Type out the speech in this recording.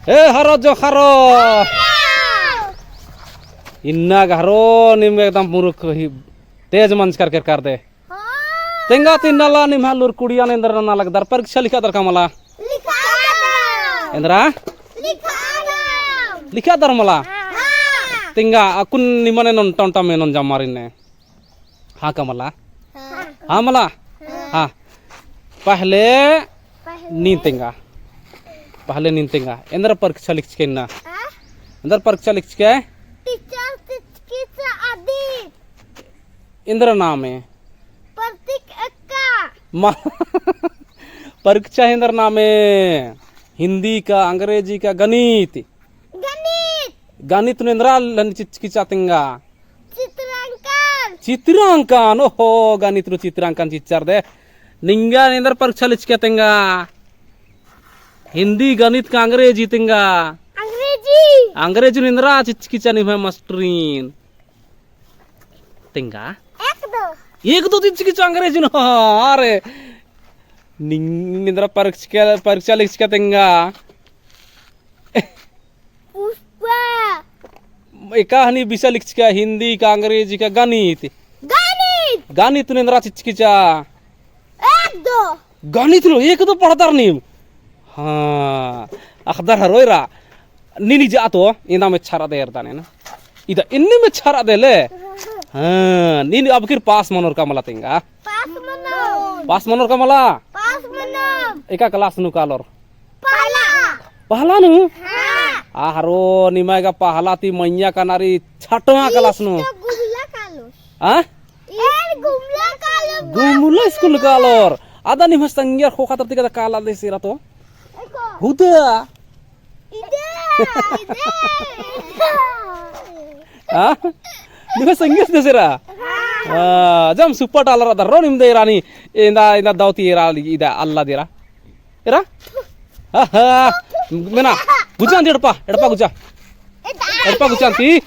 ए हरो जो हरो इन्ना हरो निम एकदम मुरुख तेज मंच करके कर दे तेंगा तिन्नाला निम हालूर कुड़िया ने इंद्र ना लगदर परीक्षा लिखा दर कमला इंद्रा लिखा दर मला तेंगा अकुन निमने नन टंटा में नन जमारिन ने हाँ कमला हाँ मला हाँ पहले नीतेंगा पहले नीतेंगा इंद्र परीक्षा लिख के ना इंद्र परीक्षा लिख के इंद्र नाम है परीक्षा इंद्र नाम है हिंदी का अंग्रेजी का गणित गणित इंद्रा चिचातेंगा चित्रांकन ओहो गणित चित्रांकन चिच्चार दे निंगा इंद्र परीक्षा लिख के तेंगा हिंदी गणित का अंग्रेजी तेंगा अंग्रेजी इंद्रा चिचकिचा नहीं है मास्टरीन तेंगा एक दो चिचकिचा अंग्रेजी न अरे निंद्रा परीक्षा लिख के तेंगा कहानी विषय लिख के हिंदी का अंग्रेजी का गणित गणित इंद्रा चिचकिचा गणित लो एक दो पढ़तार नीम हाँ अखदर हरोइरा नीनी जातो इना में छारा दे रदाने ना इधर इन्ने में छारा दे ले हाँ नीनी अब किर पास मनोर का मला तेंगा पास मनोर का मला एका क्लास नु कालोर पहला नु आहारो निमायगा पहला ती मैया का नारी छठवा क्लास नु हाँ गुमला स्कूल कालोर आदा निमस तंगियार खो खातर तिका काला दे सिरा तो हुदा हाँ निमस तंगियार दे सिरा जम सुपर टालर अदर रो निम दे रानी इंदा दावती राली इदा अल्लाह देरा इरा हाँ मेना गुजान एडपा गुजा एडपा गुजान ती